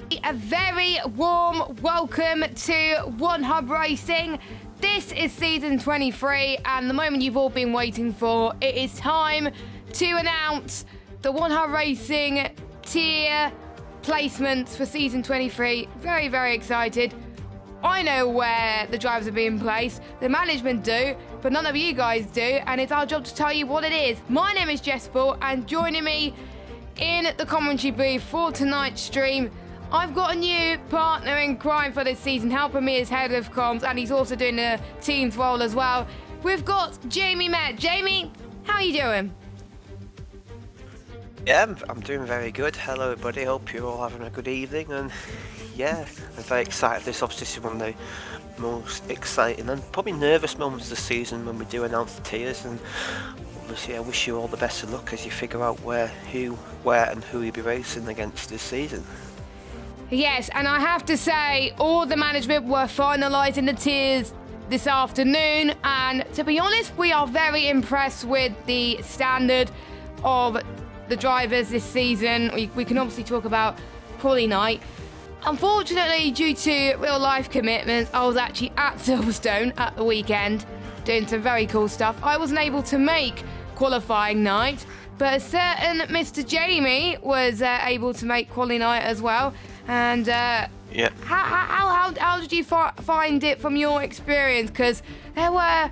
A very warm welcome to One Hub Racing. This is season 23 and the moment you've all been waiting for. It is time to announce the One Hub Racing tier placements for season 23. Very, very excited. I know where the drivers are being placed. The management do, but none of you guys do, and it's our job to tell you what it is. My name is Jessball, and joining me in the commentary booth for tonight's stream, I've got a new partner in crime for this season, helping me as head of comms, and he's also doing the team's role as well. We've got Jamie Met. Jamie, how are you doing? Yeah, I'm doing very good. Hello everybody, hope you're all having a good evening, and yeah, I'm very excited. This obviously is one of the most exciting and probably nervous moments of the season when we do announce the tiers, and obviously I wish you all the best of luck as you figure out where and who you'll be racing against this season. Yes, and I have to say, all the management were finalising the tiers this afternoon, and to be honest, we are very impressed with the standard of the drivers this season. We can obviously talk about quali night. Unfortunately, due to real life commitments, I was actually at Silverstone at the weekend doing some very cool stuff. I wasn't able to make qualifying night, but a certain Mr. Jamie was able to make quali night as well. And yeah, how did you find it from your experience? Because there were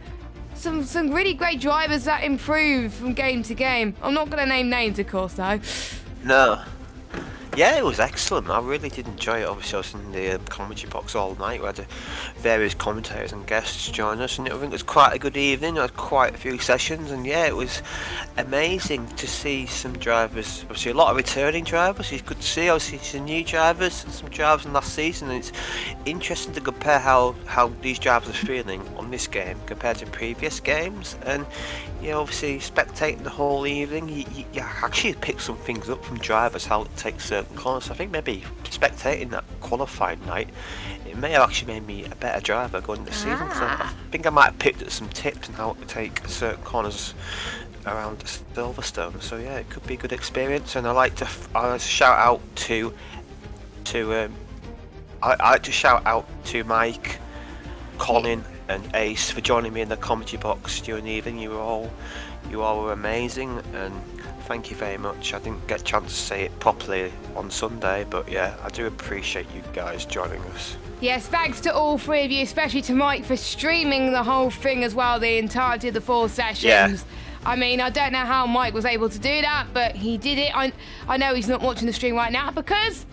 some really great drivers that improved from game to game. I'm not going to name names, of course, though. No. Yeah, it was excellent. I really did enjoy it. Obviously, I was in the commentary box all night. We had various commentators and guests join us, and I think it was quite a good evening. I had quite a few sessions, and yeah, it was amazing to see some drivers. Obviously, a lot of returning drivers. It's good to see. Obviously, some new drivers, some drivers from last season. And it's interesting to compare how these drivers are feeling on this game compared to previous games. And yeah, obviously, spectating the whole evening, you actually pick some things up from drivers, how to take certain corners. I think maybe spectating that qualifying night, it may have actually made me a better driver going into the season. So I think I might have picked up some tips on how to take certain corners around Silverstone. So yeah, it could be a good experience. And I like to shout out to Mike, Colin, and Ace for joining me in the commentary box during the evening. You all were amazing, and thank you very much. I didn't get a chance to say it properly on Sunday, but yeah, I do appreciate you guys joining us. Yes, thanks to all three of you, especially to Mike for streaming the whole thing as well, the entirety of the 4 sessions. Yeah. I mean, I don't know how Mike was able to do that, but he did it. I know he's not watching the stream right now because,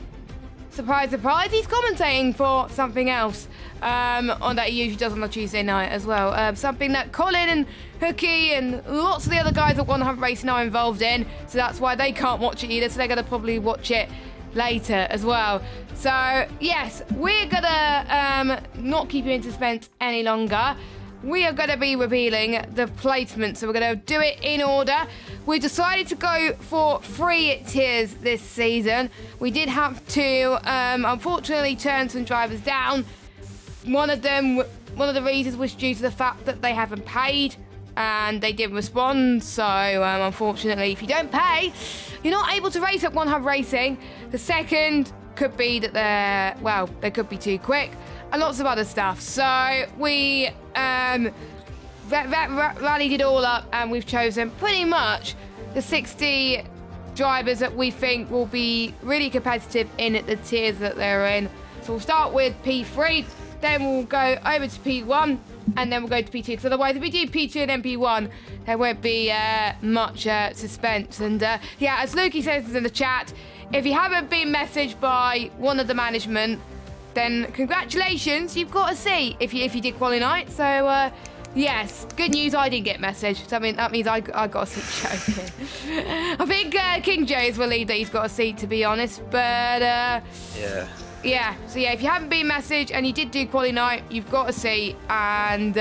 surprise, surprise, he's commentating for something else on that he usually does on a Tuesday night as well. Something that Colin and Hookie and lots of the other guys at One Hub Racing are involved in, so that's why they can't watch it either, so they're going to probably watch it later as well. So, yes, we're going to not keep you in suspense any longer. We are going to be revealing the placement, so we're going to do it in order. We decided to go for 3 tiers this season. We did have to, unfortunately, turn some drivers down. One of the reasons was due to the fact that they haven't paid and they didn't respond. So, unfortunately, if you don't pay, you're not able to race at One Hub Racing. The second could be that they could be too quick, and lots of other stuff. So we rallied it all up, and we've chosen pretty much the 60 drivers that we think will be really competitive in the tiers that they're in. So we'll start with P3, then we'll go over to P1, and then we'll go to P2. Because otherwise, if we do P2 and then P1, there won't be much suspense. And yeah, as Lukey says in the chat, if you haven't been messaged by one of the management, then congratulations, you've got a seat if you did quali night. So yes, good news, I didn't get messaged. So, I mean, that means I got a seat. Joking. I think King Joe is relieved that he's got a seat, to be honest. But yeah. So yeah, if you haven't been messaged and you did do quali night, you've got a seat, and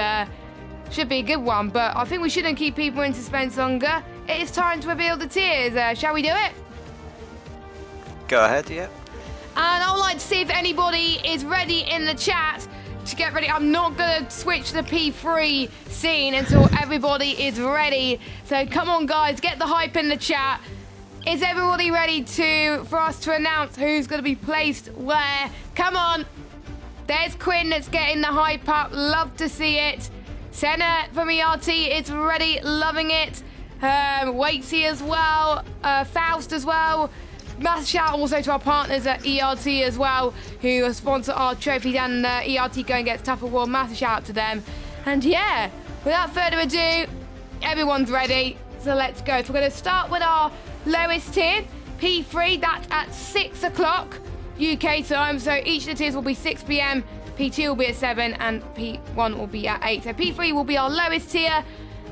should be a good one. But I think we shouldn't keep people in suspense longer. It is time to reveal the tiers. Shall we do it? Go ahead, yeah. And I would like to see if anybody is ready in the chat to get ready. I'm not going to switch the P3 scene until everybody is ready. So come on, guys, get the hype in the chat. Is everybody ready for us to announce who's going to be placed where? Come on. There's Quinn that's getting the hype up. Love to see it. Senna from ERT is ready. Loving it. Waitsy as well. Faust as well. Massive shout also to our partners at ERT as well, who sponsor our trophies, and ERT Going Gets Tougher World. Massive shout out to them. And yeah, without further ado, everyone's ready. So let's go. So we're going to start with our lowest tier, P3. That's at 6 o'clock UK time. So each of the tiers will be 6 p.m. P2 will be at 7 and P1 will be at 8. So P3 will be our lowest tier.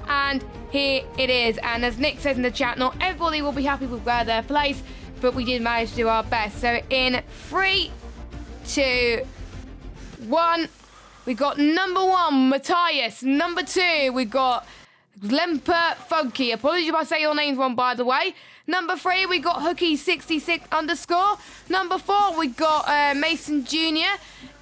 And here it is. And as Nick says in the chat, not everybody will be happy with where they're placed, but we did manage to do our best. So in 3, 2, 1, we got number 1, Matthias. Number 2, we got Lemper Funky. Apologies if I say your names wrong, by the way. Number 3, we got Hookie66_. Number 4, we got Mason Jr.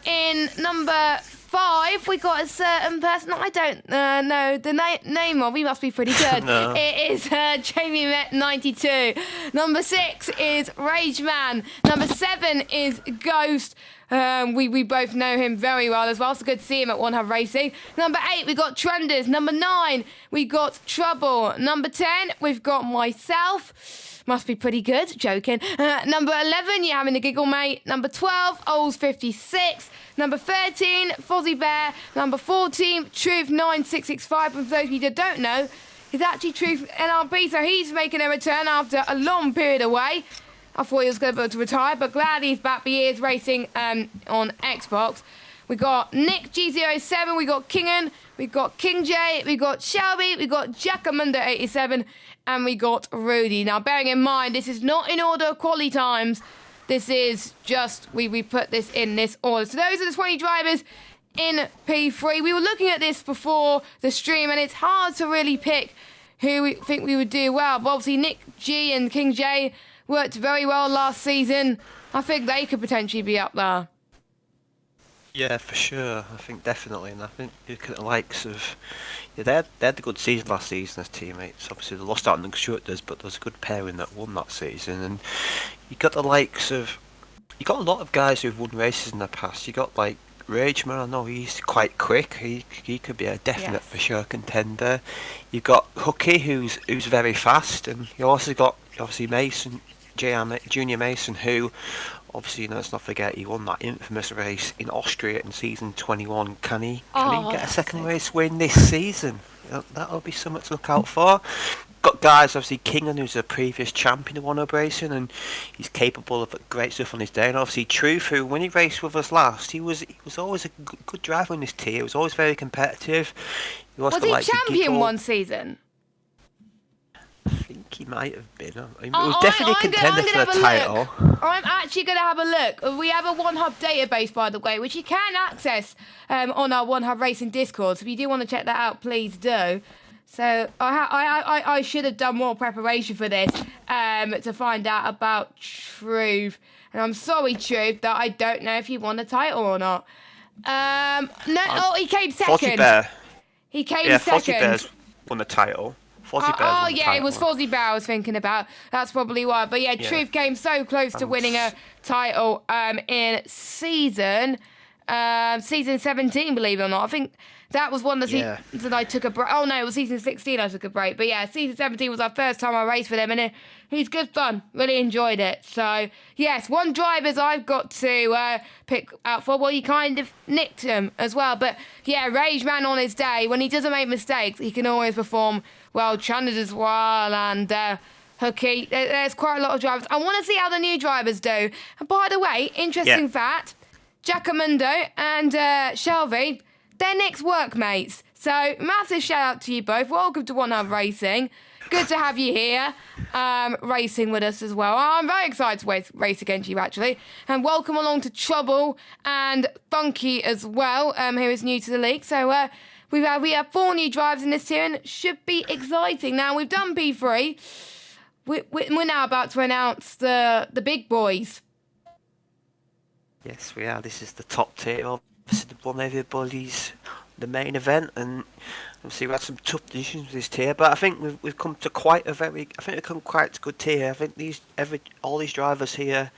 In number 5, we got a certain person I don't know the name of. He must be pretty good. No. It is Jamie Met 92. Number 6 is Rage Man. Number 7 is Ghost. We both know him very well as well, so good to see him at One Hub Racing. Number 8, we got Trenders. Number 9, we got Trouble. Number 10, we've got myself. Must be pretty good, joking. Number 11, you're having a giggle, mate. Number 12, Ols 56. Number 13, Fozzie Bear. Number 14, Truth 9665. And for those of you that don't know, he's actually Truth NRB, so he's making a return after a long period away. I thought he was going to be able to retire, but glad he's back. He is racing on Xbox. We got Nick G07, we got Kingen, we got King J, we got Shelby, we got Jackamundo87, and we got Rudy. Now, bearing in mind, this is not in order of quality times. This is just, we put this in this order. So those are the 20 drivers in P3. We were looking at this before the stream, and it's hard to really pick who we think we would do well. But obviously, Nick G and King J worked very well last season. I think they could potentially be up there. Yeah, for sure. I think definitely, and I think you look at the likes of, they had a good season last season as teammates. Obviously, they lost out on the constructors, but there was a good pairing that won that season. And you got the likes of, you got a lot of guys who've won races in the past. You got like Rageman. I know he's quite quick. He could be a definite for sure contender. You've got Hookie, who's very fast, and you also got obviously Mason, Junior Mason, who, obviously, let's not forget, he won that infamous race in Austria in season 21. Can he get a second race win this season? That'll be something to look out for. Got guys, obviously, Kingan, who's a previous champion of One Hub Racing, and he's capable of great stuff on his day. And obviously, Truth, who, when he raced with us last, he was always a good driver in this tier. He was always very competitive. Was he champion one season? I think he might have been. He was definitely a contender for the title. I'm actually going to have a look. We have a One Hub database, by the way, which you can access on our One Hub Racing Discord. So if you do want to check that out, please do. So I should have done more preparation for this to find out about Truth. And I'm sorry, Truth, that I don't know if he won the title or not. He came second. Fozzie Bear. He came second. Fozzie Bear's won the title. It was Fozzie Bear I was thinking about. That's probably why. But yeah, Truth came so close to winning a title in season 17, believe it or not. I think that was one of the seasons that I took a break. Oh no, it was season 16 I took a break. But yeah, season 17 was our first time I raced with him, and he's good fun. Really enjoyed it. So yes, one drivers I've got to pick out for. Well, he kind of nicked him as well. But yeah, Rage Man on his day, when he doesn't make mistakes, he can always perform well. Chandler as well, and Hookie. There's quite a lot of drivers. I want to see how the new drivers do. And by the way, interesting fact, Jackamundo and Shelby, they're Nick's workmates. So massive shout out to you both. Welcome to One Hub Racing. Good to have you here racing with us as well. I'm very excited to race against you, actually. And welcome along to Trouble and Funky as well, who is new to the league. So we have 4 new drivers in this tier, and it should be exciting. Now, we've done P3. We're now about to announce the big boys. Yes, we are. This is the top tier. Obviously, the one everybody's the main event, and Obviously, we had some tough decisions with this tier, but I think we've come to quite a good tier. I think all these drivers here,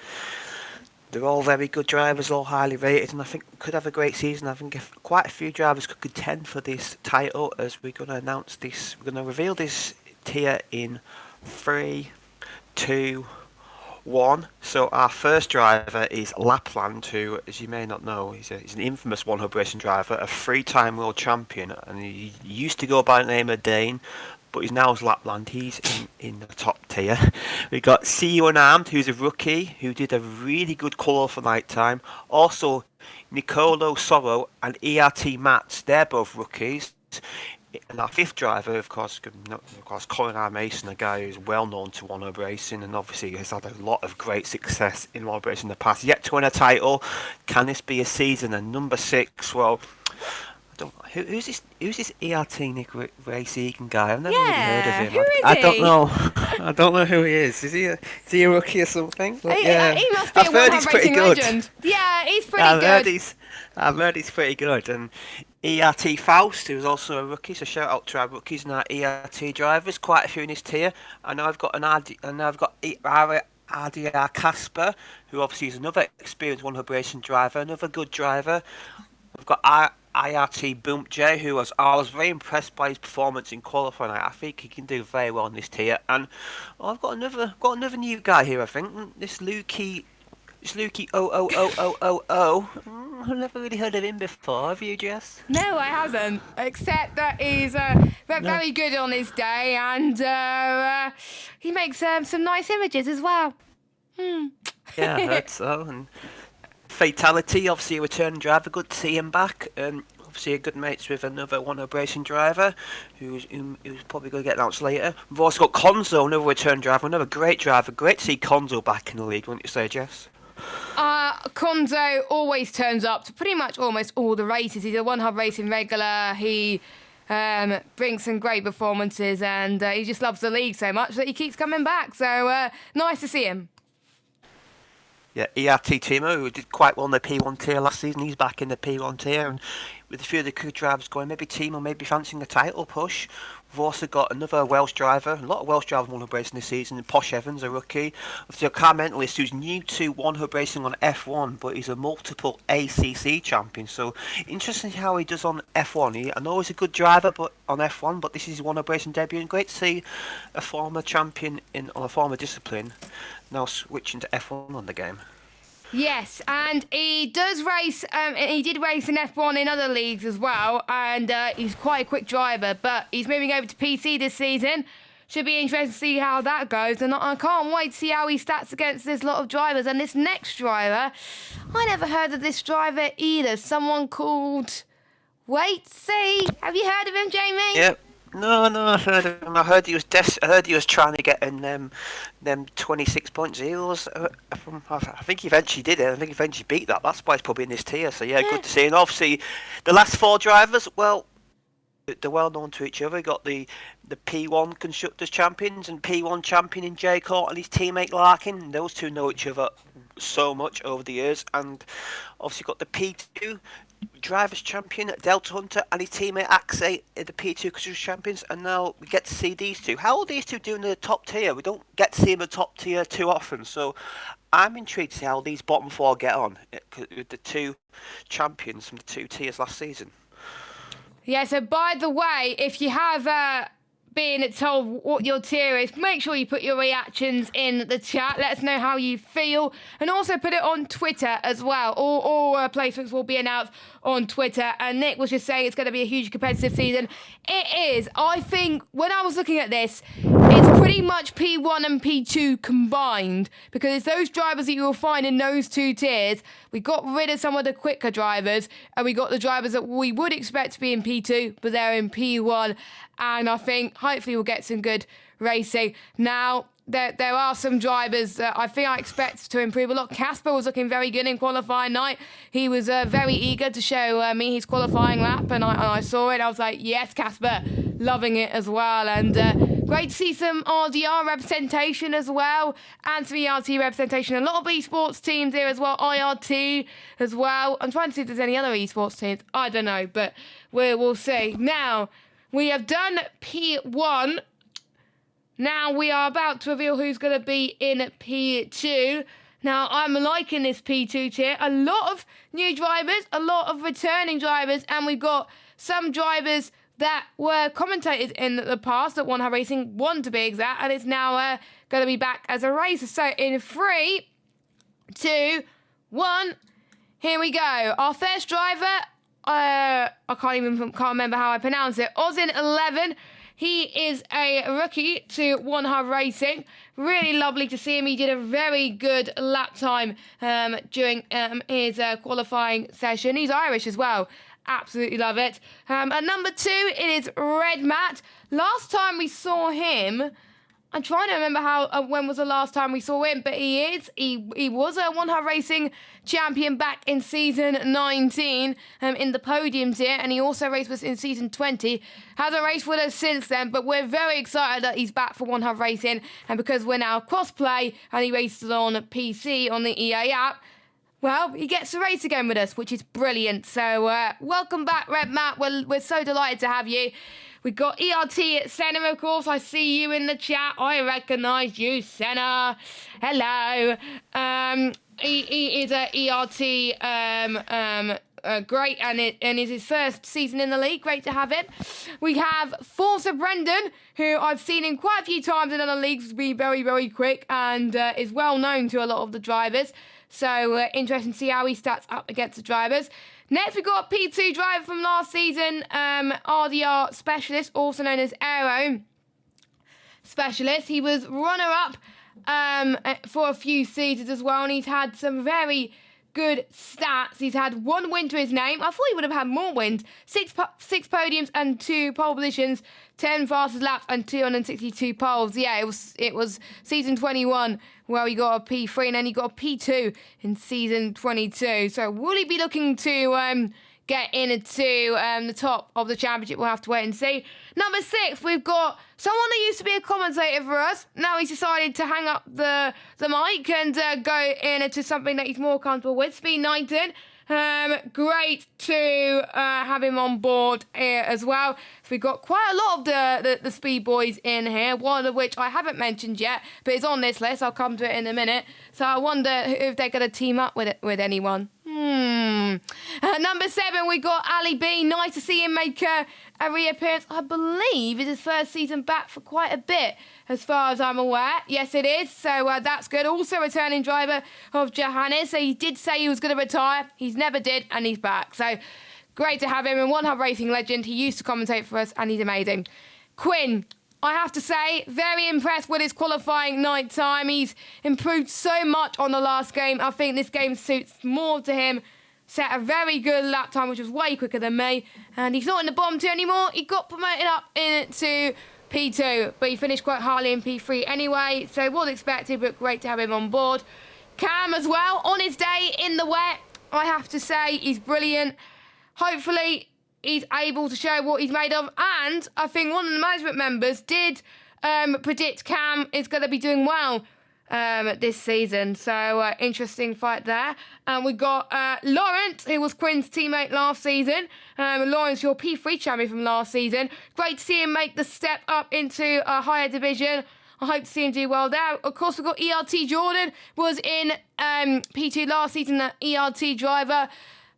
they're all very good drivers, all highly rated, and I think we could have a great season. I think if quite a few drivers could contend for this title, as we're going to announce this, we're going to reveal this tier in 3, 2, 1. So our first driver is Lapland, who, as you may not know, he's an infamous one-hub racing driver, a 3-time world champion, and he used to go by the name of Dane, but he's now as Lapland. He's in the top tier. We got See You Unarmed, who's a rookie, who did a really good colour for nighttime. Also, Nicolo Sorrow and ERT Mats, they're both rookies. And our fifth driver, of course, Colin R. Mason, a guy who's well known to one-hub racing and obviously has had a lot of great success in one-hub racing in the past. Yet to win a title. Can this be a season? And number 6, well, who's this ERT Nick Race Egan guy? I've never really heard of him. Who is I he? don't know. I don't know who he is. Is he a rookie or something? But, yeah. He must be a one-hub racing legend. Yeah, he's pretty good. I've heard he's pretty good. And ERT Faust, who's also a rookie, so shout out to our rookies and our ERT drivers. Quite a few in this tier. I know I've got RDR Casper, who obviously is another experienced one-hub racing driver, another good driver. We've got IRT Boomp J, who I was very impressed by his performance in qualifying. I think he can do very well in this tier. And I've got another new guy here. I think this Lukey 00000. I've never really heard of him before. Have you, Jess? No, I haven't. Except that he's very good on his day, and he makes some nice images as well. Yeah, I heard so. And Fatality, obviously a returning driver. Good to see him back. Obviously a good mates with another one-hub racing driver who's probably going to get announced later. We've also got Konzo, another return driver, another great driver. Great to see Konzo back in the league, wouldn't you say, Jess? Konzo always turns up to pretty much almost all the races. He's a one-hub racing regular. He brings some great performances, and he just loves the league so much that he keeps coming back. So nice to see him. Yeah, ERT Timo, who did quite well in the P1 tier last season, he's back in the P1 tier, and with a few of the good drivers going, maybe Timo maybe fancying a title push. We've also got another Welsh driver, a lot of Welsh drivers one-hub racing this season. Posh Evans, a rookie. Obviously a car mentalist who's new to one-hub racing on F1, but he's a multiple ACC champion. So interesting how he does on F1. I know he's a good driver, but on F1, but this is his one-hub racing debut, and great to see a former champion on a former discipline now switching to F1 on the game. Yes, and he does race, he did race in F1 in other leagues as well, and he's quite a quick driver, but he's moving over to PC this season. Should be interesting to see how that goes, and I can't wait to see how he stats against this lot of drivers. And this next driver, I never heard of this driver either, someone called... See, have you heard of him, Jamie? Yep. No, I've heard of him. I heard he was trying to get in them 26.0s. I think he eventually did it. I think he eventually beat that. That's why he's probably in this tier. So yeah, good to see. And obviously, the last 4 drivers, well, they're well known to each other. We got the P1 Constructors Champions and P1 Champion in Jay Court and his teammate Larkin. Those two know each other so much over the years. And obviously got the P2 Drivers Champion Delta Hunter and his teammate Axe, the P2 Constructors Champions, and now we get to see these two. How are these two doing in the top tier? We don't get to see them in the top tier too often, so I'm intrigued to see how these bottom 4 get on with the 2 champions from the 2 tiers last season. Yeah, so by the way, if you have been told what your tier is, make sure you put your reactions in the chat. Let us know how you feel, and also put it on Twitter as well. All placements will be announced on Twitter, and Nick was just saying it's going to be a huge competitive season. It is. I think when I was looking at this, it's pretty much P1 and P2 combined, because it's those drivers that you will find in those 2 tiers. We got rid of some of the quicker drivers, and we got the drivers that we would expect to be in P2, but they're in P1. And I think hopefully we'll get some good racing. Now, there are some drivers that I think I expect to improve a lot. Casper was looking very good in qualifying night. He was very eager to show me his qualifying lap, and I saw it. I was like, yes, Casper, loving it as well. And great to see some RDR representation as well, and some ERT representation. A lot of esports teams here as well, IRT as well. I'm trying to see if there's any other esports teams. I don't know, but we'll see. Now, We have done P1. Now we are about to reveal who's going to be in P2. Now I'm liking this P2 tier. A lot of new drivers, a lot of returning drivers, and we've got some drivers that were commentators in the past that won her racing, one to be exact, and it's now going to be back as a racer. So in 3, 2, 1, here we go. Our first driver, I can't remember how I pronounce it. Ozin11. He is a rookie to One Hub Racing. Really lovely to see him. He did a very good lap time during his qualifying session. He's Irish as well. Absolutely love it. At number 2, it is Red Matt. Last time we saw him, I'm trying to remember when was the last time we saw him, but he was a One Hub Racing champion back in season 19 in the podium tier, and he also raced with us in season 20. Hasn't raced with us since then, but we're very excited that he's back for One Hub Racing, and because we're now cross-play and he races on PC on the EA app, well, he gets to race again with us, which is brilliant. So welcome back, Red Matt. We're so delighted to have you. We've got ERT at Senna, of course. I see you in the chat. I recognise you, Senna. Hello. He is at ERT. Great, and it's his first season in the league. Great to have him. We have Forza Brendan, who I've seen him quite a few times in other leagues be very, very quick and is well known to a lot of the drivers. So interesting to see how he stats up against the drivers. Next, we've got a P2 driver from last season, RDR Specialist, also known as Aero Specialist. He was runner-up for a few seasons as well, and he's had some very good stats. He's had 1 win to his name. I thought he would have had more wins. 6 podiums and 2 pole positions, 10 fastest laps and 262 poles. Yeah, it was season 21 where he got a P3, and then he got a P2 in season 22. So will he be looking to get into the top of the championship? We'll have to wait and see. Number 6, we've got someone that used to be a commentator for us. Now he's decided to hang up the mic and go into something that he's more comfortable with. Speed 19. Great to have him on board here as well. So we've got quite a lot of the speed boys in here, one of which I haven't mentioned yet, but it's on this list. I'll come to it in a minute. So I wonder if they're going to team up with anyone. Number 7, we got Ali B. Nice to see him make a reappearance. I believe it's his first season back for quite a bit, as far as I'm aware. Yes, it is. So that's good. Also returning driver of Johannes. So he did say he was going to retire. He's never did, and he's back. So great to have him. And One Hub Racing legend. He used to commentate for us, and he's amazing. Quinn, I have to say, very impressed with his qualifying night time. He's improved so much on the last game. I think this game suits more to him. Set a very good lap time, which was way quicker than me. And he's not in the bottom 2 anymore. He got promoted up into P2, but he finished quite highly in P3 anyway. So it was expected, but great to have him on board. Cam as well, on his day in the wet. I have to say, he's brilliant. Hopefully, he's able to show what he's made of. And I think one of the management members did predict Cam is going to be doing well this season. So interesting fight there. And we got Lawrence, who was Quinn's teammate last season. Lawrence, your P3 champion from last season. Great to see him make the step up into a higher division. I hope to see him do well there. Of course, we've got ERT Jordan, was in P2 last season, the ERT driver.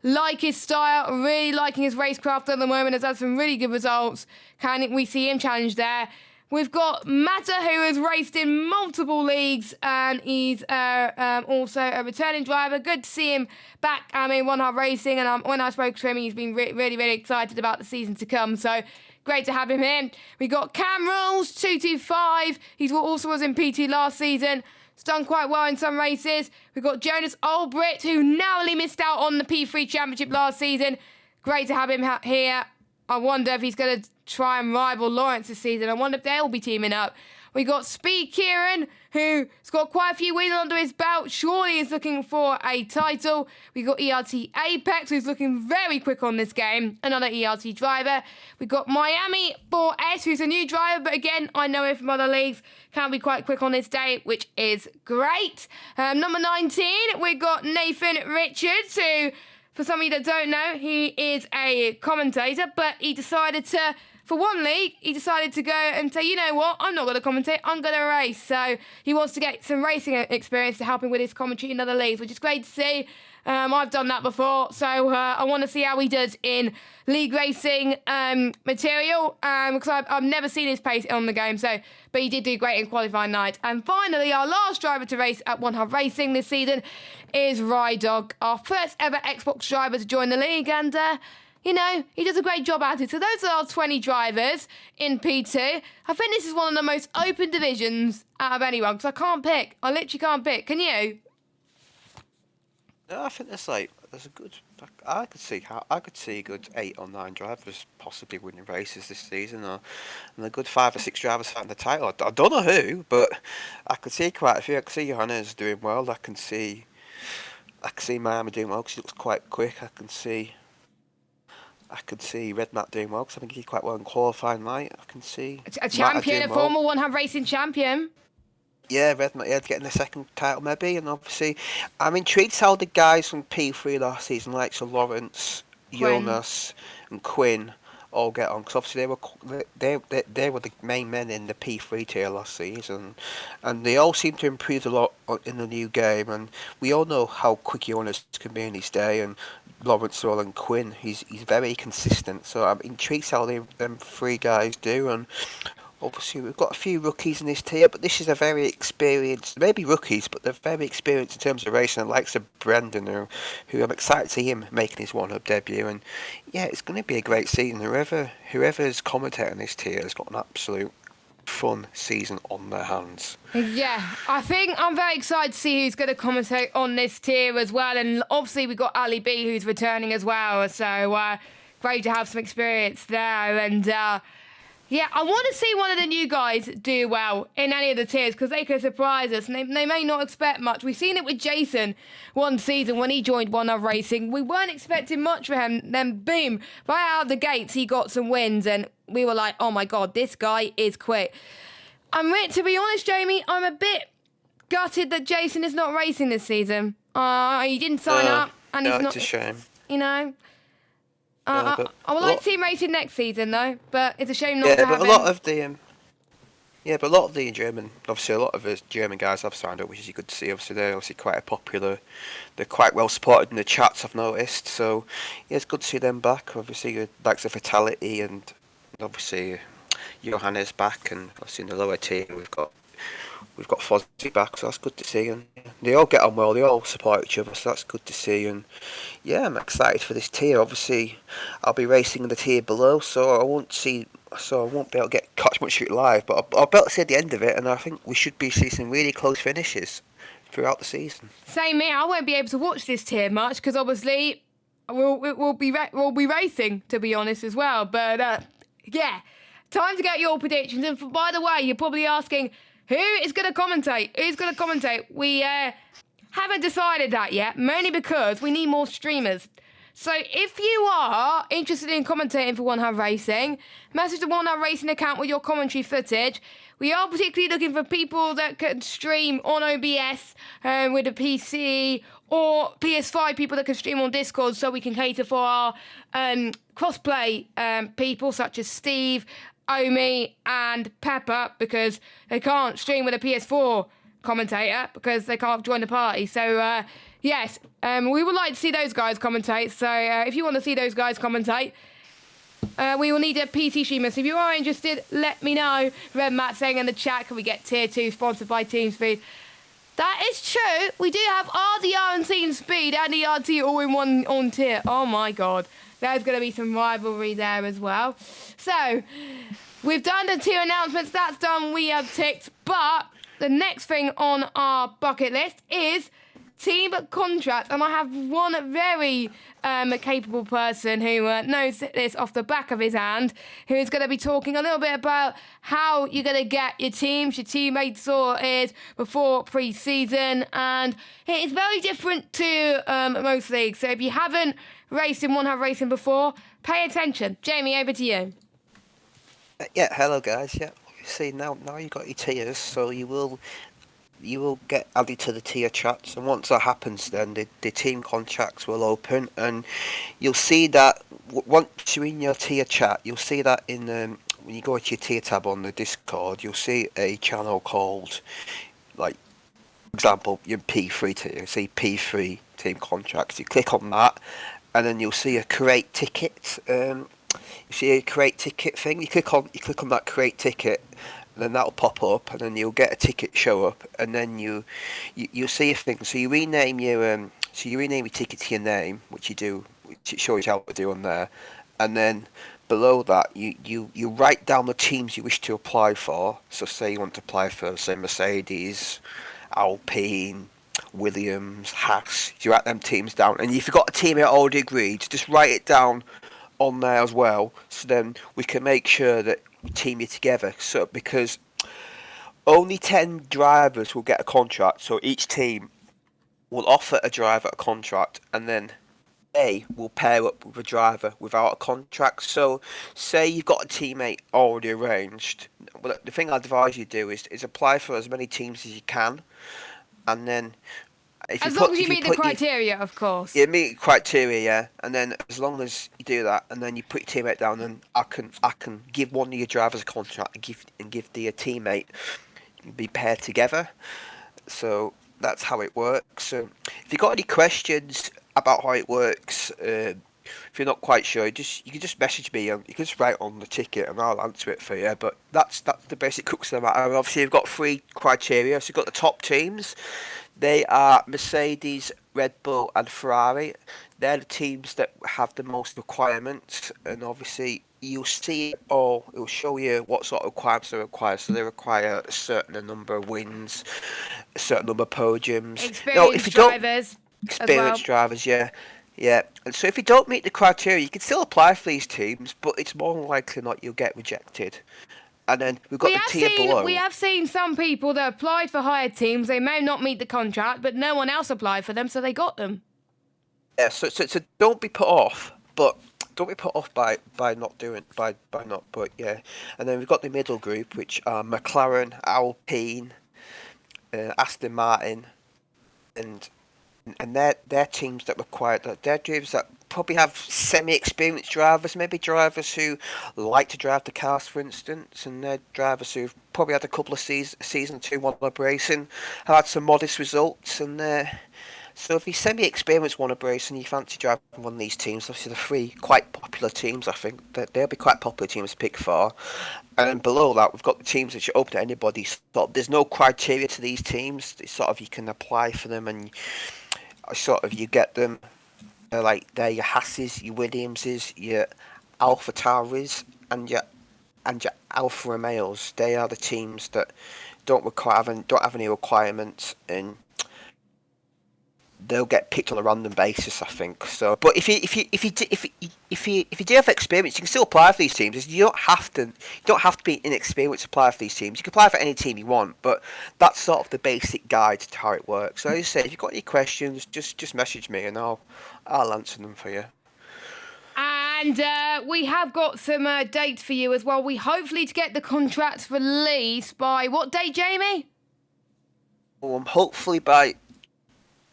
Like his style, really liking his racecraft at the moment. Has had some really good results. Can we see him challenge there? We've got Mata, who has raced in multiple leagues, and he's also a returning driver. Good to see him back in One Hub Racing, and when I spoke to him, he's been really, really excited about the season to come. So great to have him here. We got Cam Rules, 225. He also was in PT last season. He's done quite well in some races. We've got Jonas Olbricht, who narrowly missed out on the P3 Championship last season. Great to have him here. I wonder if he's going to try and rival Lawrence this season. I wonder if they'll be teaming up. We got Speed Kieran, who's got quite a few wins under his belt. Surely is looking for a title. We got ERT Apex, who's looking very quick on this game. Another ERT driver. We got Miami 4S, who's a new driver, but again, I know him from other leagues. Can be quite quick on this day, which is great. Number 19, we got Nathan Richards, who, for some of you that don't know, he is a commentator, but he decided to for one league, he decided to go and say, you know what, I'm not going to commentate, I'm going to race. So he wants to get some racing experience to help him with his commentary in other leagues, which is great to see. I've done that before, so I want to see how he does in league racing material, because I've never seen his pace on the game. But he did do great in qualifying night. And finally, our last driver to race at One Hub Racing this season is Rydog, our first ever Xbox driver to join the league, and you know, he does a great job at it. So those are our 20 drivers in P2. I think this is one of the most open divisions out of anyone, because I can't pick. I literally can't pick. Can you? No, I think there's a good. I could see a good 8 or 9 drivers possibly winning races this season, and a good 5 or 6 drivers fighting the title. I don't know who, but I could see quite a few. I could see Johannes doing well. I can see Miami doing well because he looks quite quick. I can see Red Matt doing well because I think he did quite well in qualifying night. I can see a champion, a former One Hub Racing champion. Yeah, Red Matt, getting the second title maybe, and obviously, I'm intrigued how the guys from P3 last season, like Lawrence, Jonas, and Quinn, all get on, because obviously they were the main men in the P3 tier last season, and they all seem to improve a lot in the new game, and we all know how quick Jonas can be in his day, and Lawrence and Quinn, he's very consistent, so I'm intrigued how them 3 guys do, and obviously, we've got a few rookies in this tier, but this is a very experienced, maybe rookies, but they're very experienced in terms of racing, the likes of Brendan, who I'm excited to see him making his one-up debut. And yeah, it's going to be a great season. Whoever's commentating this tier has got an absolute fun season on their hands. Yeah, I think I'm very excited to see who's going to commentate on this tier as well. And obviously, we've got Ali B, who's returning as well. So great to have some experience there. And yeah, I want to see one of the new guys do well in any of the tiers because they could surprise us and they may not expect much. We've seen it with Jason one season when he joined One Hub Racing. We weren't expecting much for him. Then, boom, right out of the gates, he got some wins and we were like, oh my God, this guy is quick. To be honest, Jamie, I'm a bit gutted that Jason is not racing this season. He didn't sign up and he's not. It's a shame. You know. I would like to see him racing next season, though. But it's a shame not to have him. A lot of the German, obviously a lot of the German guys have signed up, which is good to see. Obviously they're quite popular. They're quite well supported in the chats, I've noticed. So yeah, it's good to see them back. Obviously, the likes of Fatality and obviously Johannes back, and obviously in the lower tier we've got Fozzie back, so that's good to see, and they all get on well, they all support each other, so that's good to see, and yeah, I'm excited for this tier. Obviously, I'll be racing in the tier below, so I won't be able to catch much of it live, but I'll be able to see at the end of it, and I think we should be seeing some really close finishes throughout the season. Same here, I won't be able to watch this tier much, because obviously we'll be racing, to be honest, as well, but yeah, time to get your predictions, and by the way, you're probably asking, who is going to commentate? Who's going to commentate? We haven't decided that yet, mainly because we need more streamers. So if you are interested in commentating for One Hub Racing, message the One Hub Racing account with your commentary footage. We are particularly looking for people that can stream on OBS with a PC or PS5 people that can stream on Discord so we can cater for our crossplay people such as Steve, Omi and Pepper, because they can't stream with a PS4 commentator because they can't join the party. So yes, we would like to see those guys commentate. So if you want to see those guys commentate, we will need a PC streamer. So if you are interested, let me know. Red Matt saying in the chat, can we get tier 2 sponsored by TeamSpeed? That is true. We do have RDR and TeamSpeed and ERT all in one on tier. Oh my God. There's going to be some rivalry there as well. So, we've done the tier announcements. That's done. We have ticked. But the next thing on our bucket list is team contract. And I have one very capable person who knows this off the back of his hand, who is going to be talking a little bit about how you're going to get your teams, your teammates sorted before pre-season. And it is very different to most leagues. So if you haven't raced in One Hub Racing before, pay attention. Jamie, over to you. Yeah, hello guys. Yeah, obviously now you've got your tiers, so you will you will get added to the tier chats, and once that happens, then the team contracts will open, and you'll see that once you're in your tier chat, you'll see that in when you go to your tier tab on the Discord, you'll see a channel called, like, for example, your P3 tier. You see P3 team contracts. You click on that, and then you'll see a create ticket. You see a create ticket thing. You click on that create ticket, and then that'll pop up, and then you'll get a ticket show up, and then you'll see a thing. So you rename your ticket to your name, which you do, which it shows you how to do on there, and then below that you write down the teams you wish to apply for. So say you want to apply for, say, Mercedes, Alpine, Williams, Haas. You write them teams down, and if you've got a team that already agreed, just write it down on there as well, so then we can make sure that we team you together. So because only 10 drivers will get a contract, so each team will offer a driver a contract, and then they will pair up with a driver without a contract. So say you've got a teammate already arranged, well, the thing I'd advise you do is apply for as many teams as you can, and then as long as you meet the criteria, of course. Yeah, meet criteria, yeah. And then as long as you do that, and then you put your teammate down, then I can give one of your drivers a contract and give the teammate, be paired together. So that's how it works. So if you've got any questions about how it works, if you're not quite sure, you can just message me. You can just write on the ticket, and I'll answer it for you. But that's the basic crux of the matter. And obviously, you've got 3 criteria. So you've got the top teams. They are Mercedes, Red Bull, and Ferrari. They're the teams that have the most requirements, and obviously you'll see it all. It will show you what sort of requirements they require. So they require a certain number of wins, a certain number of podiums. Experienced drivers, yeah. And so if you don't meet the criteria, you can still apply for these teams, but it's more likely not you'll get rejected. And then we've got the tier below. We have seen some people that applied for hired teams. They may not meet the contract, but no one else applied for them, so they got them. Yeah, so don't be put off, but don't be put off by not doing by not. But yeah, and then we've got the middle group, which are McLaren, Alpine, Aston Martin, and they're teams that require that. They're drivers that probably have semi-experienced drivers, maybe drivers who like to drive the cars, for instance, and they're drivers who've probably had a couple of season 2 one-up racing, have had some modest results, and so if you're semi-experienced one-up racing, you fancy driving one of these teams. Obviously, the 3 quite popular teams. I think that they'll be quite popular teams to pick for. And then below that, we've got the teams which are open to anybody. So there's no criteria to these teams. It's sort of you can apply for them, and sort of you get them. Like they're your Hasses, your Williamses, your Alpha Tauris, and your Alfa Romeos. They are the teams that don't have any requirements, and they'll get picked on a random basis, I think. So, but if you do have experience, you can still apply for these teams. You don't have to be inexperienced to apply for these teams. You can apply for any team you want, but that's sort of the basic guide to how it works. So, as I say, if you've got any questions, just message me and I'll answer them for you. And we have got some dates for you as well. We hopefully to get the contracts released by what date, Jamie? Hopefully by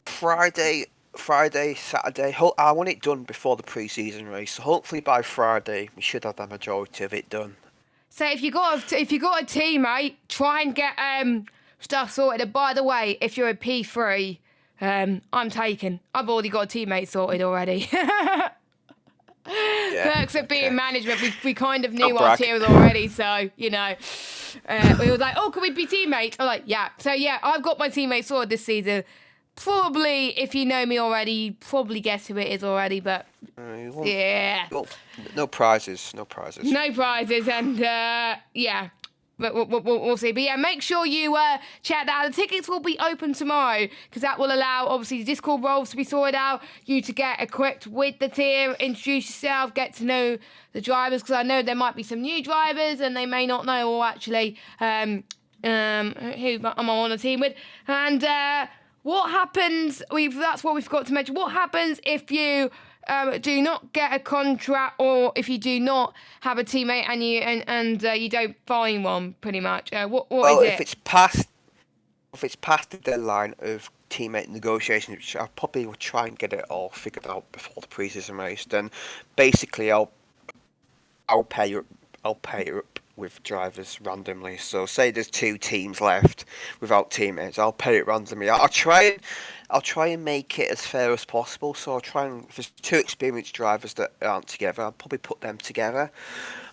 Friday, Saturday. I want it done before the pre-season race. So hopefully by Friday we should have the majority of it done. So if you got a teammate, try and get stuff sorted. And by the way, if you're a P3, I'm taken. I've already got a teammate sorted already. Perks of being management. We kind of knew our tiers already, so we were like, oh, can we be teammates? I'm like, yeah. So yeah, I've got my teammate sorted this season. Probably, if you know me already, you probably guess who it is already, but yeah. Well, no prizes, and yeah. But we'll see. But yeah, make sure you check that out. The tickets will be open tomorrow, because that will allow, obviously, the Discord roles to be sorted out, you to get equipped with the tier, introduce yourself, get to know the drivers, because I know there might be some new drivers, and they may not know, or actually, who am I on a team with. And what happens, that's what we forgot to mention, what happens if you do not get a contract, or if you do not have a teammate and you don't find one, pretty much? What is it? If it's past if it's past the deadline of teammate negotiations, which I probably will try and get it all figured out before the pre-season race, then basically I'll pay up with drivers randomly. So say there's 2 teams left without teammates, I'll pay it randomly. I'll try and make it as fair as possible. So I'll try and if there's 2 experienced drivers that aren't together, I'll probably put them together.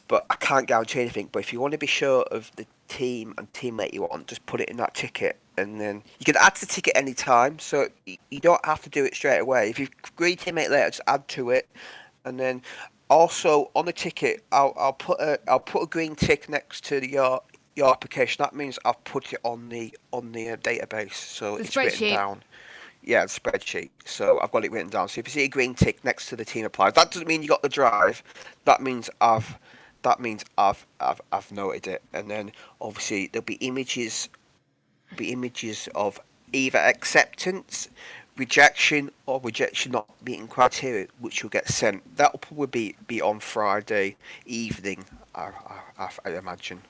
But I can't guarantee anything. But if you want to be sure of the team and teammate you want, just put it in that ticket, and then you can add to the ticket any time. So you don't have to do it straight away. If you agree teammate later, just add to it, and then also on the ticket, I'll put a green tick next to your application. That means I've put it on the database, so it's written down. Yeah, the spreadsheet. So I've got it written down. So if you see a green tick next to the team applies, that doesn't mean you got the drive. That means I've noted it. And then obviously there'll be images of either acceptance, rejection, or rejection not meeting criteria, which will get sent. That will probably be on Friday evening, I imagine.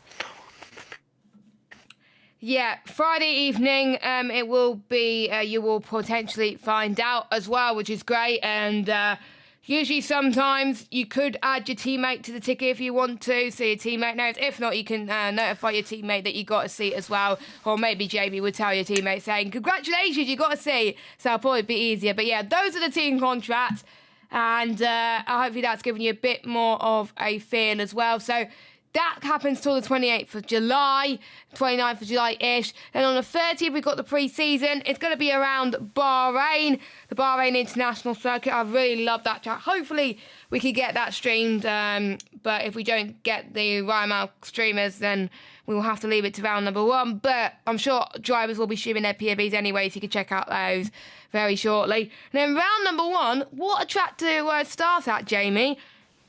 Yeah, Friday evening, it will be, you will potentially find out as well, which is great. And usually sometimes you could add your teammate to the ticket if you want to, so your teammate knows. If not, you can notify your teammate that you got a seat as well. Or maybe Jamie would tell your teammate saying, congratulations, you got a seat. So it'll probably be easier. But yeah, those are the team contracts. And hopefully that's given you a bit more of a feel as well. So that happens till the 28th of July, 29th of July-ish. And on the 30th, we've got the pre-season. It's going to be around Bahrain, the Bahrain International Circuit. I really love that track. Hopefully, we can get that streamed. But if we don't get the right amount of streamers, then we will have to leave it to round number 1. But I'm sure drivers will be streaming their POVs anyway, so you can check out those very shortly. And then round number 1, what a track to start at, Jamie.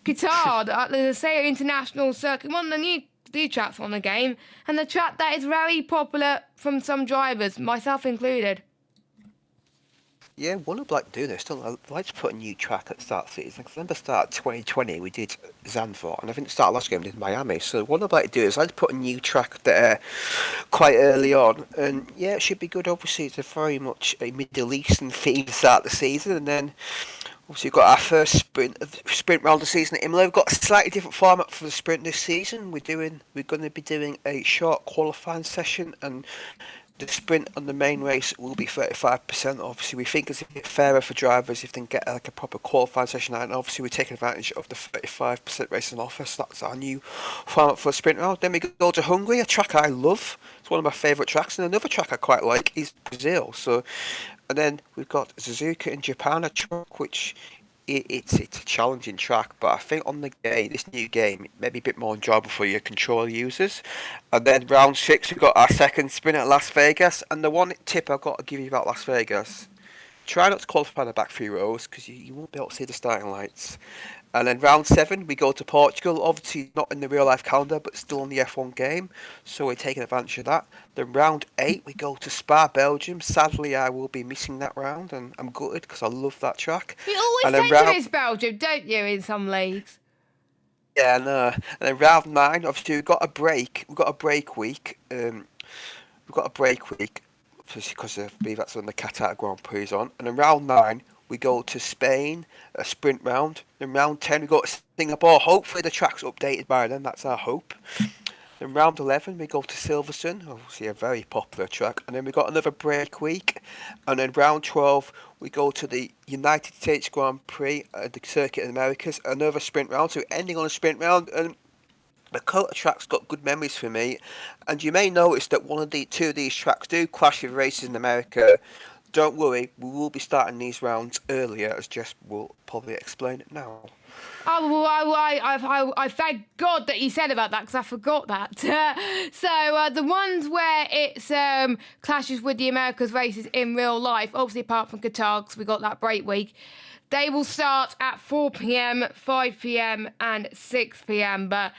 Qatar at the Lusail International Circuit, one of the new tracks on the game, and the track that is very popular from some drivers, myself included. Yeah, one would like to do this, don't I? I'd like to put a new track at the start of the season. Because I remember start 2020 we did Zandvoort, and I think the start of last game we did Miami. So what I'd like to do is I'd like to put a new track there quite early on, and yeah, it should be good. Obviously, it's a very much a Middle Eastern theme to start the season, and then obviously we've got our first sprint round of the season at Imola. We've got a slightly different format for the sprint this season. We're going to be doing a short qualifying session, and the sprint on the main race will be 35%. Obviously, we think it's a bit fairer for drivers if they can get like a proper qualifying session out. And obviously, we're taking advantage of the 35% racing offer. So that's our new format for a sprint round. Then we go to Hungary, a track I love. It's one of my favourite tracks. And another track I quite like is Brazil. And then we've got Suzuka in Japan, a track which it's a challenging track, but I think on this new game, it may be a bit more enjoyable for your control users. And then round 6, we've got our second sprint at Las Vegas. And the one tip I've got to give you about Las Vegas, try not to qualify in the back 3 rows, because you won't be able to see the starting lights. And then round 7, we go to Portugal. Obviously not in the real life calendar, but still in the F1 game. So we're taking advantage of that. Then round 8, we go to Spa, Belgium. Sadly, I will be missing that round, and I'm gutted because I love that track. You always say to miss Belgium, don't you, in some leagues? Yeah, no. And then round 9, obviously we've got a break. We've got a break week. Because I believe that's when the Qatar Grand Prix is on. And then round 9, we go to Spain, a sprint round. Then round 10, we go to Singapore. Hopefully the track's updated by then. That's our hope. Then round 11, we go to Silverstone. Obviously a very popular track. And then we got another break week. And then round 12, we go to the United States Grand Prix at the Circuit of the Americas. Another sprint round. So ending on a sprint round. And the Dakota track's got good memories for me. And you may notice that two of these tracks do clash with races in America. Don't worry, we will be starting these rounds earlier, as Jess will probably explain it now. I thank God that you said about that, because I forgot that. So the ones where it's clashes with the Americas races in real life, obviously apart from Qatar, because we got that break week, they will start at 4 p.m, 5 p.m, and 6 p.m. But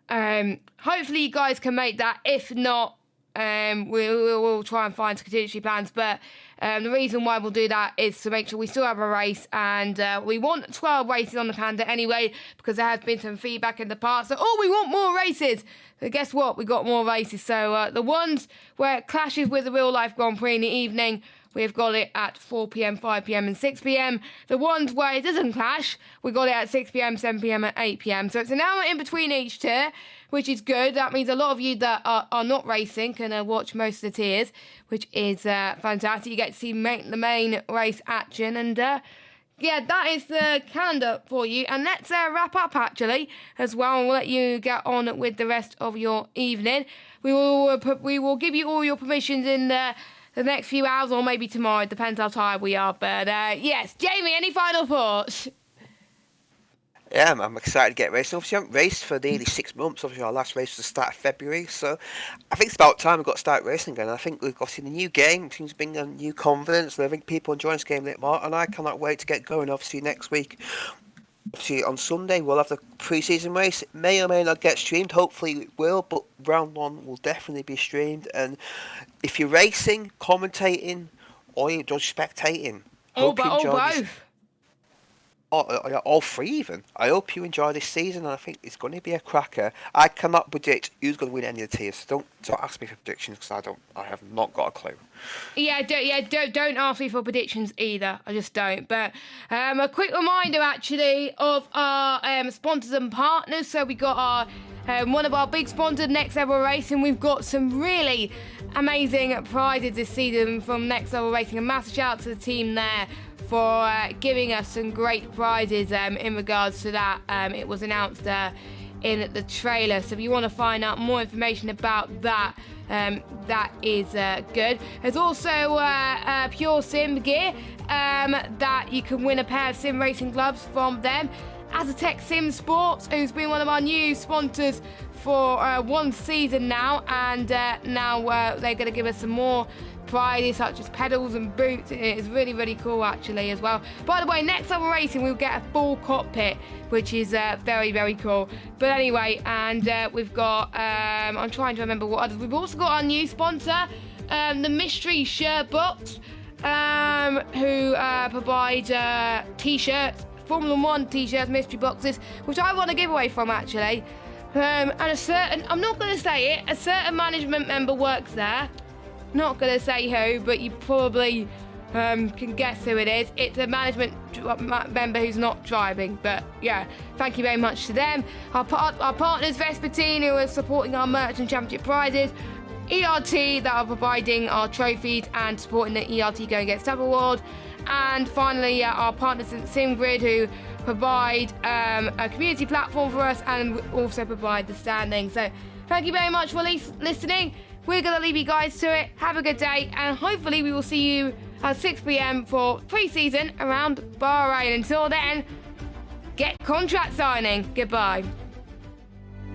hopefully you guys can make that. If not, we'll try and find contingency plans. But the reason why we'll do that is to make sure we still have a race, and we want 12 races on the calendar anyway, because there has been some feedback in the past that, we want more races. So guess what? We got more races. So the ones where it clashes with the real life Grand Prix in the evening, we've got it at 4 p.m, 5 p.m, and 6 p.m. The ones where it doesn't clash, we got it at 6 p.m, 7 p.m, and 8 p.m. So it's an hour in between each tier, which is good. That means a lot of you that are not racing can watch most of the tiers, which is fantastic. You get to see the main race action, and yeah, that is the calendar for you. And let's wrap up, actually, as well, and we'll let you get on with the rest of your evening. We will give you all your permissions in the next few hours, or maybe tomorrow. It depends how tired we are. But yes, Jamie, any final thoughts? Yeah, I'm excited to get racing. Obviously, I haven't raced for nearly 6 months. Obviously, our last race was the start of February, so I think it's about time we've got to start racing again. I think we've obviously the new game seems to bring a new confidence, and I think people enjoy this game a bit more, and I cannot wait to get going, obviously, next week. Obviously, on Sunday, we'll have the pre-season race. It may or may not get streamed. Hopefully it will, but round 1 will definitely be streamed. And if you're racing, commentating, or you're just spectating, hope you enjoy this. All 3 even. I hope you enjoy this season, and I think it's going to be a cracker. I cannot predict who's going to win any of the tiers. Don't ask me for predictions, because I have not got a clue. Don't ask me for predictions either. I just don't. But a quick reminder, actually, of our sponsors and partners. So we got our one of our big sponsors, Next Level Racing. We've got some really amazing prizes this season from Next Level Racing. A massive shout out to the team there for giving us some great prizes in regards to that. It was announced in the trailer. So if you want to find out more information about that, that is good. There's also Pure Sim gear that you can win a pair of sim racing gloves from them. Aztec Sim Sports, who's been one of our new sponsors for 1 season now, and now they're going to give us some more prizes such as pedals and boots. It's really, really cool, actually, as well. By the way, Next Level Racing, we'll get a full cockpit, which is very, very cool. But anyway, and we've got, I'm trying to remember what others. We've also got our new sponsor, the Mystery Shirt Box, who provide t-shirts, Formula 1 t-shirts, mystery boxes, which I want to give away from, actually. And I'm not going to say it, a certain management member works there. Not going to say who, but you probably can guess who it is. It's a management member who's not driving, but yeah, thank you very much to them. Our partners, Vespertine, who are supporting our merch and championship prizes. ERT, that are providing our trophies and supporting the ERT Go and Get Stuff Award. And finally, our partners at SimGrid, who provide a community platform for us and also provide the standing. So thank you very much for listening. We're going to leave you guys to it. Have a good day, and hopefully we will see you at 6 p.m. for pre-season around Bahrain. Until then, get contract signing. Goodbye.